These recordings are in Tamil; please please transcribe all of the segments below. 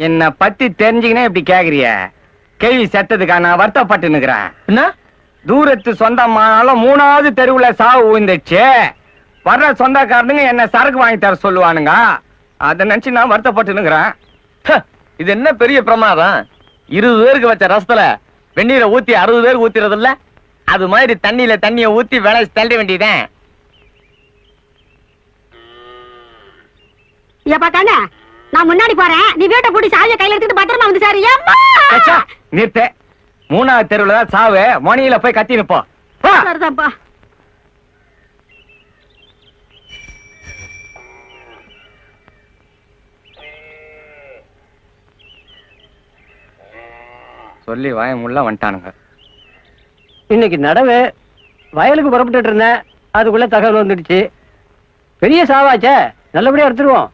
என்ன பத்தி தெரிஞ்சுக்கினே இப்படி கேக்குறிய? கேள்வி செத்ததுக்கா நான் வருத்தப்பட்டு நிக்கிறேன். என்ன தூரத்து சொந்தமானாலும் 3வது தெருவுல சாவு விழுந்துச்சு. வர்ற சொந்தக்காரனுங்க என்ன சரக்கு வாங்கி தர சொல்லுவானுங்க. அத நினைச்சு நான் வருத்தப்பட்டு நிக்கிறேன். இது என்ன பெரிய பிரமாதம்? 20 பேருக்கு வச்ச ரசத்துல வெந்நீரை ஊத்தி 60 பேருக்கு ஊத்திறது இல்ல? அது மாதிரி தண்ணியில தண்ணிய ஊத்தி விளைச்சு தள்ள வேண்டியதேன். நான் முன்னாடி போறேன், நீ வீட்டை பூட்டி சாவியை கையில எடுத்துட்டு பத்திரமா வந்து சாரு. நிறுத்த. 3வது தெருவுல தான் சாவு. மணியில போய் கத்தி நிப்போம். சரிதான்ப்பா. சொல்லி வாயமுள்ள வந்துட்டானுங்க. இன்னைக்கு நடவு வயலுக்கு புறப்பட்டு இருந்தேன், அதுக்குள்ள தகவல் வந்துடுச்சு. பெரிய சாவாச்சே, நல்லபடியா எடுத்துருவோம்.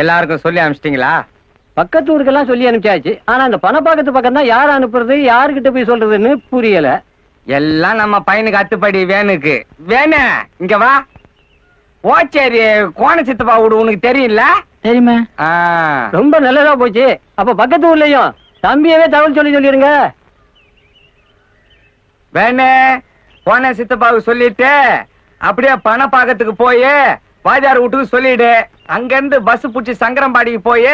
எல்லாருக்கும் சொல்லி அனுப்பிச்சிட்டீங்களா? பக்கத்து ஊருக்கெல்லாம் சொல்லி அனுப்பிச்சாச்சு. ஆனா அந்த பணப்பாக்கத்து பக்கம் தான் யார் அனுப்புறது, யாருக்கிட்ட போய் சொல்றதுன்னு புரியல. எல்லாம் நம்ம பையனுக்கு அத்துப்படி வேணுக்கு. வேணு இங்க வா. ஓச்சேரி கோண சித்தப்பா வீடு உனக்கு தெரியும்ல? தெரியுமே. ரொம்ப நல்லதா போச்சு. அப்ப பக்கத்து ஊர்லயும் தம்பியவே தகவல் சொல்லிடுங்க. வேணு கோண சித்தப்பாவுக்கு சொல்லிட்டு அப்படியே பணப்பாக்கத்துக்கு போய் வாஜார் வீட்டுக்கு சொல்லிடு. அங்க இருந்து பஸ் புடிச்சு சங்கரம்பாடிக்கு போய்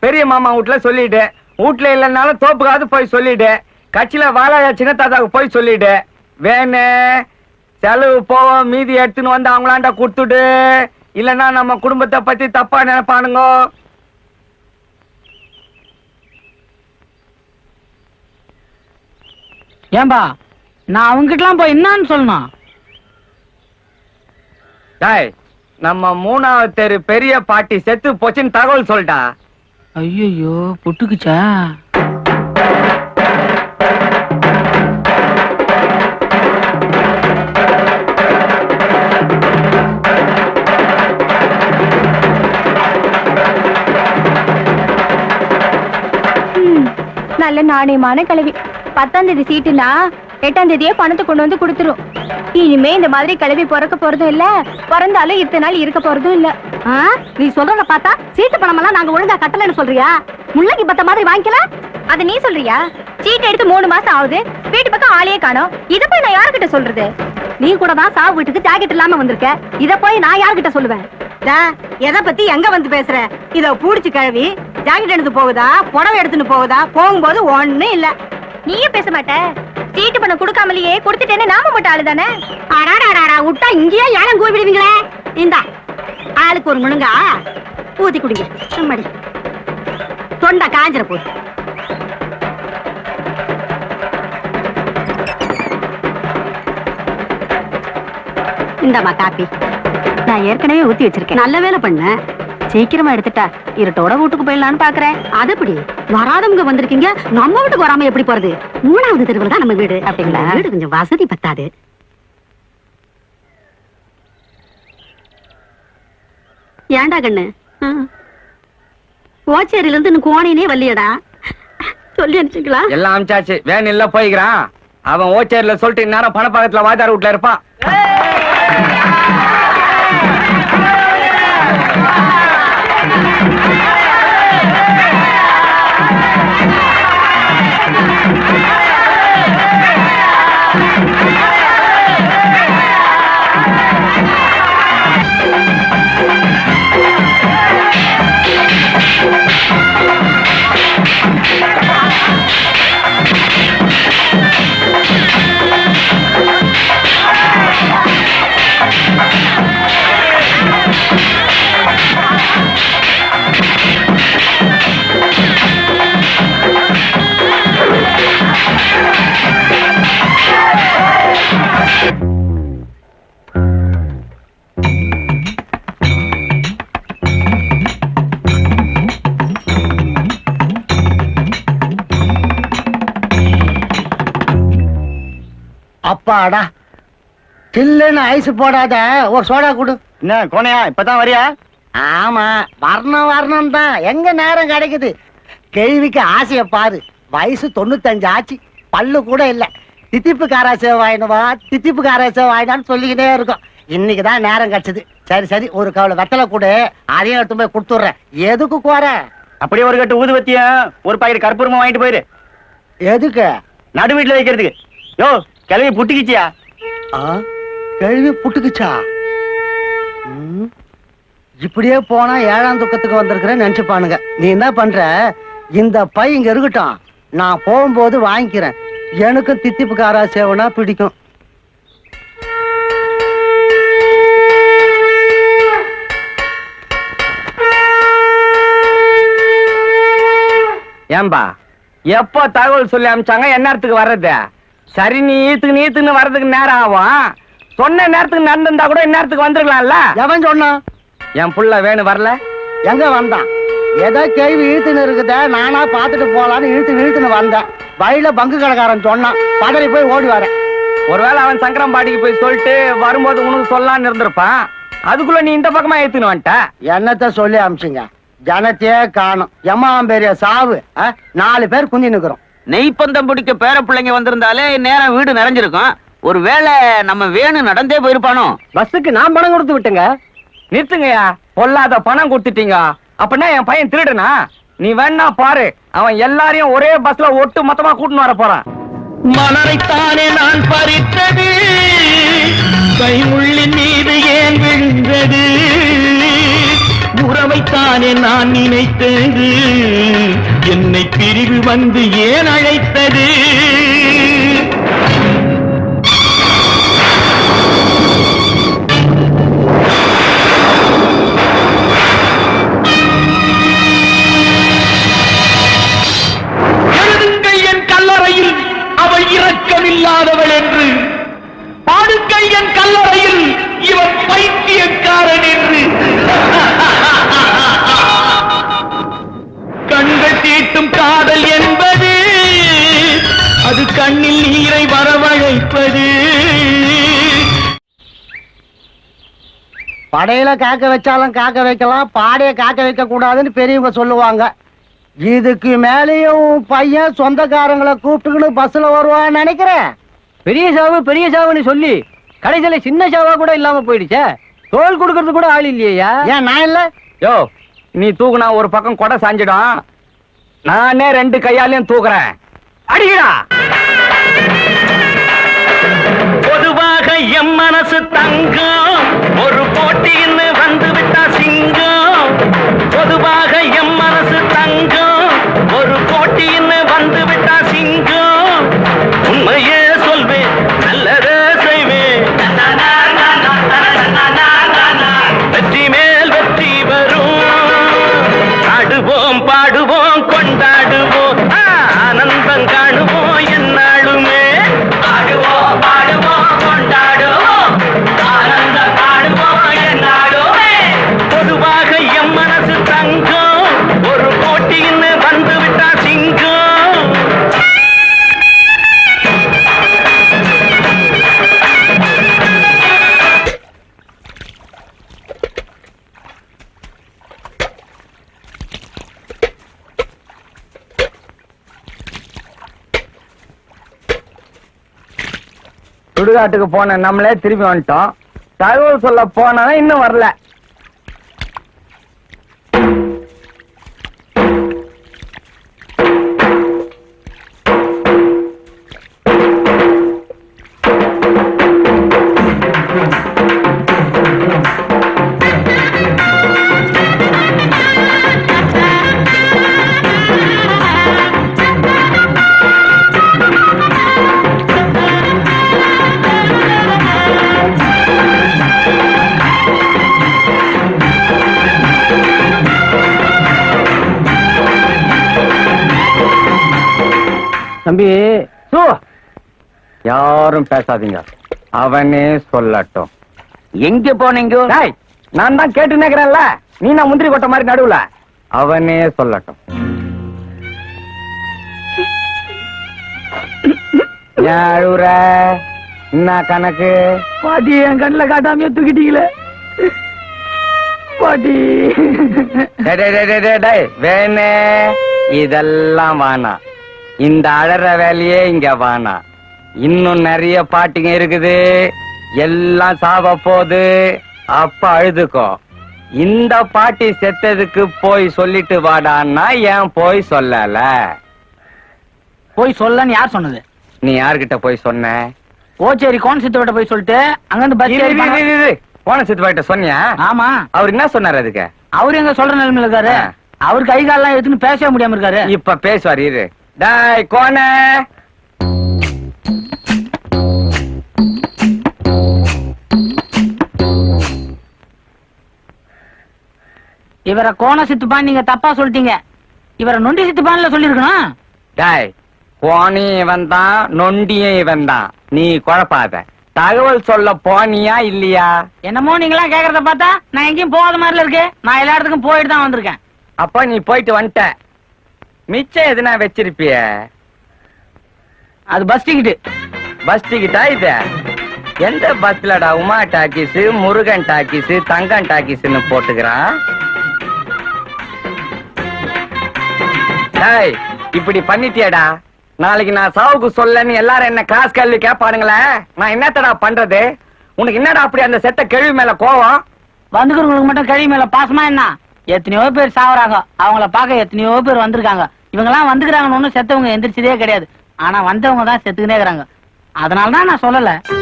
பெரிய மாமா வீட்டுல சொல்லிடு. வீட்டுல இல்லைன்னாலும் தோப்புக்காவது போய் சொல்லிடு. கட்சியில வாழ சின்ன தாத்தாவுக்கு போய் சொல்லிடு. வேணு செலவு போவோம், மீதி எடுத்துன்னு வந்து அவங்களாண்ட கொடுத்துடு. இல்லன்னா நம்ம குடும்பத்தை பத்தி தப்பா நினைப்பானுங்க. ஏன்பா நான் அவங்கிட்டலாம் போய் என்னன்னு சொல்லணும்? டாய், நம்ம 3வது தெரு பெரிய பாட்டி செத்து போச்சுன்னு தகவல் சொல்லிட்டா. ஐயோ புட்டுக்குச்சா? நல்ல நாணயமான கிழவி. 10ஆம் தேதி சீட்டுனா 8ஆம் தேதியே பணத்தை கொண்டு வந்து கொடுத்துரும். இனிமே இந்த மாதிரி கிளவி பிறக்க போறதும் இல்ல, பிறந்தாலும் இத்தனை நாள் இருக்க போறதும் இல்ல. நீ சொல்றத பார்த்தா சீட்டு பணம் எல்லாம் நாங்க ஒழுங்கா கட்டலன்னு சொல்றியா? முள்ளங்கி பத்த மாதிரி வாங்கிக்கல? அத நீ சொல்றியா? சீட்டு எடுத்து 3 மாசம் ஆகுது, வீட்டு பக்கம் ஆளையே காணோம். இத போய் நான் யாருக்கிட்ட சொல்றது? நீ கூட தான் சாவு வீட்டுக்கு ஜாக்கெட் இல்லாம வந்திருக்க. இத போய் நான் யார்கிட்ட சொல்லுவேன்? எதை பத்தி எங்க வந்து பேசுற? இத பூடிச்சு கிழவி ஜாக்கெட் எடுத்து போகுதா, புடவை எடுத்துன்னு போகுதா? போகும்போது ஒண்ணும் இல்ல. நீயும் பேச மாட்ட. சீட்டு பணம் கொடுக்காமலேயே கொடுத்துட்டேன்னு நாம மட்டும் ஆளு தானே. விட்டா இங்கேயே யாரும் கூப்பிடுவீங்களே. இந்தா ஆளுக்கு ஒரு முழுங்கா ஊத்தி குடிங்க. சும்மாடி தொண்டை காஞ்சிர போது. இந்தம்மா காப்பி. நான் ஏற்கனவே ஊத்தி வச்சிருக்கேன். நல்ல வேலை பண்ண, சீக்கிரமா எடுத்துட்டா. இருட்டோட வீட்டுக்கு போயிடலான்னு பாக்குறேன். அது எப்படி? வராதவங்க வந்திருக்கீங்க, நம்ம வீட்டுக்கு வராம எப்படி போறது? 3வது தெருவில் தான் நம்ம வீடு. அப்படிங்களா? வீடு கொஞ்சம் வசதி பத்தாது. ஏண்டா கண்ணு, ஓச்சேரியில இருந்து இன்னும் கோணையினே வரலையடா. சொல்லி அனுப்பிச்சிங்களா? எல்லாம் அனுப்பிச்சாச்சு. வேன் இல்ல போய்க்கிறான். அவன் ஓச்சேரியில சொல்லிட்டு இந்நேரம் பணப்பாக்கத்துல வாஜார் வீட்டுல இருப்பான். அப்பாடா, சில்லுன்னு ஐஸ் போடாத ஒரு சோடா குடு. என்ன கோணையா, இப்பதான் வரியா? ஆமா, வரணும் தான். எங்க நேரம் கிடைக்குது? கேள்விக்கு ஆசைய பாரு. வயசு 95 ஆச்சு, பல்லு கூட இல்ல. தித்திப்பு காராசே வாயினுவா, தித்திப்பு காராசே வாயினான்னு சொல்லிக்கிட்டே இருக்கும். இன்னைக்குதான் நேரம் கிடைச்சது. சரி சரி, ஒரு கவலை வெத்தலை கொடு, அதையும் எடுத்து போய் கொடுத்துடுறேன். எதுக்கு கோர? அப்படியே ஒரு கட்டு ஊதுவத்தியும் ஒரு பாக்கெட் கற்பூரமா வாங்கிட்டு போயிரு. எதுக்கு? நடு வீட்டுல வைக்கிறதுக்கு. யோ கிளவி புட்டிக்கிச்சியா? கேள்வி புட்டுக்குச்சா? இப்படியே போனா 7ஆம் துக்கத்துக்கு வந்திருக்கிறேன்னு நினைச்சுப்பானுங்க. நீ என்ன பண்ற, இந்த பை இங்க இருக்கட்டும், நான் போகும்போது வாங்கிக்கிறேன். எனக்கும் தித்திப்பு காரா சேவனா பிடிக்கும். ஏன்பா எப்போ தகவல் சொல்லி அனுப்பிச்சாங்க, என்ன நேரத்துக்கு வர்றது? சரி, நீ ஈத்துன்னு வர்றதுக்கு நேரம் ஆகும். சொன்ன நேரத்துக்கு நடந்திருந்தா கூட இந்நேரத்துக்கு வந்துருக்கலாம்ல. எவன் சொன்னான்? என் புள்ள வேணு வரல. எங்க வந்தான்? ஏதோ கேள்வி இழுத்துன்னு இருக்குத, நானா பாத்துட்டு போலான்னு இழுத்துன்னு வந்தேன். வழியில பங்கு கடைக்காரன் சொன்னான், பதறி போய் ஓடி வரேன். ஒருவேளை அவன் சங்கரம்பாடிக்கு போய் சொல்லிட்டு வரும்போது உனக்கு சொல்லலான்னு இருந்திருப்பான். அதுக்குள்ள நீ இந்த பக்கமா ஏத்துன்னு வந்துட்ட. என்னத்த சொல்லி அமிச்சுங்க, ஜனத்தையே காணும். பெரிய சாவு. 4 பேர் குந்தி நிக்கிறோம். நெய்ப்பந்தம் பிடிக்க பேர பிள்ளைங்க வந்திருந்தாலே நேரம் வீடு நிறைஞ்சிருக்கும். ஒருவேளை நம்ம வேணு நடந்தே போயிருப்பானோ? பஸ்ஸுக்கு நான் பணம் கொடுத்து விட்டுங்க. நிறுத்துங்கய்யா, பொல்லாத பணம் கொடுத்துட்டீங்க. அப்படின்னா என் பையன் திருடுனா? நீ வேணா பாரு, அவன் எல்லாரையும் ஒரே பஸ்ல ஒட்டு மொத்தமா கூட்டின்னு வர போறான். மலரைத்தானே நான் பறித்தது, கைமுள்ளின் மீது ஏன் விழுந்தது? உறவைத்தானே நான் நினைத்தது, என்னை பிரிவு வந்து ஏன் அழைத்தது? எழுதுங்கள் என் கல்லறையில் அவள் இரக்கமில்லாதவள் என்று, பாடுங்கள் என் கல்லறையில் இவன் பைத்தியக்காரன் என்று. கண்கள் தீட்டும் காதல் என்பது அது கண்ணில் நீரை வரவழைப்பது. படையில காக்க வச்சாலும் காக்க வைக்கலாம், பாடைய காக்க வைக்க கூடாதுன்னு பெரியவங்க சொல்லுவாங்க. இதுக்கு மேலேயும் பையன் சொந்தக்காரங்களை கூப்பிட்டுக்கிட்டு பஸ்ல வருவான்னு நினைக்கிறேன். பெரிய சாவுன்னு சொல்லி கடைசியில சின்ன சாவா கூட இல்லாம போயிடுச்சே. தோல் கொடுக்கறது கூட ஆள் இல்லையா? ஏன் நான் இல்ல? யோ, நீ தூக்குனா ஒரு பக்கம் கொடை சாஞ்சிடும். நானே 2 கையாலையும் தூக்குறேன். அடிக்கடா. பொதுவாக எம் மனசு தங்கம், ஒரு போட்டின்னு வந்து விட்டா சிங்கம். பொதுவாக எம் மனசு தங்கம், ஒரு போட்டின்னு வந்து விட்டா சிங்கம். உண்மையே சொல்வேன், நல்லதே செய்வேன். வெற்றி மேல் வெற்றி வரும். ஆடுவோம் பாடுவோம் கொண்டாடுவோம், ஆனந்தம் காணுவோம் என்னாலுமே. ஆடுவோம் பாடுவோம் கொண்டாடுவோம், ஆனந்தம் காணுவோம் என்னாலுமே. பொதுவாக எம் மனசு தங்கம், ஒரு போட்டின்னு வந்து விட்டா சிங்கம். சுடுகாட்டுக்கு போன நம்மளே திரும்பி வந்துட்டோம். தகவல் சொல்ல போனா இன்னும் வரல. தம்பி, யாரும் பேசாதீங்க, அவனே சொல்லட்டும். எங்க போனீங்க? டேய், நான் தான் கேட்டு நிக்கிறேன்ல, நீ நான் முந்திரி கொட்ட மாதிரி நடுவுல. அவனே சொல்லட்டும். ஏன் அழுவுற? என்ன கணக்கு? பாட்டி என் கண்ணுல காட்டாமையே தூக்கிட்டீங்களே பாட்டி. வேணே, இதெல்லாம் வானா. இந்த அழற வேலையே இங்க வானா. இன்னும் நிறைய பாட்டிங்க இருக்குது, எல்லாம் சாவ போது. அப்ப அழுதுக்கோ. இந்த பாட்டி செத்ததுக்கு போய் சொல்லிட்டு வாடான்னா ஏன் போய் சொல்லல? போய் சொல்லன்னு யார் சொன்னது? நீ யார்கிட்ட போய் சொன்ன? ஓச்சேரி கோணசித்தோட போய் சொல்லிட்டு அங்கிருந்து பஸ் ஏறி போனா- போன சித்துப்பாட்ட சொன்னியா? ஆமா. அவர் என்ன சொன்னாரு அதுக்கு? அவரு எங்க சொல்ற நிலைமையில இருக்காரு. அவரு கை காலெல்லாம் எடுத்துன்னு பேசவே முடியாம இருக்காரு. இப்ப பேசுவார் இரு. டாய் கோண, இவரை கோண சித்துப்பான் நீங்க தப்பா சொல்லிட்டீங்க. இவரை நொண்டி சித்துப்பான்ல சொல்லிருக்கணும். டாய் கோணியும் இவன் தான், நொண்டியும் இவன் தான். நீ குழப்பாத. தகவல் சொல்ல போனியா இல்லையா? என்னமோ நீங்களாம் கேக்குறத பார்த்தா நான் எங்கேயும் போகாத மாதிரில இருக்கு. நான் எல்லா இடத்துக்கும் போயிட்டு தான் வந்திருக்கேன். அப்ப நீ போயிட்டு வந்துட்ட. மிச்சம் எதுனா வச்சிருப்பிய? அது பஸ் டிக்கெட். பஸ் டிக்கெட்டா இது? எந்த பஸ்லடா உமா டாக்கிஸ், முருகன் டாக்கிஸ், தங்கன் டாக்கிஸ்னு போட்டுக்கிறான்? டேய், இப்படி பண்ணிட்டியடா. நாளைக்கு நான் சாவுக்கு சொல்லன்னு எல்லாரும் என்ன கிளாஸ் கேள்வி கேட்பானுங்களே, நான் என்னத்தடா பண்றது? உனக்கு என்னடா அப்படி அந்த செத்த கேள்வி மேல கோவம்? வந்துக்கிறவங்களுக்கு மட்டும் கழி மேல பாசமா என்ன? எத்தனையோ பேர் சாவறாங்க. அவங்கள பார்க்க எத்தனையோ பேர் வந்திருக்காங்க. இவங்க எல்லாம் வந்துக்கிறாங்கன்னு ஒண்ணும் செத்தவங்க எந்திரிச்சதே கிடையாது. ஆனா வந்தவங்க தான் செத்துக்கினே இருக்கிறாங்க. அதனாலதான் நான் சொல்லல.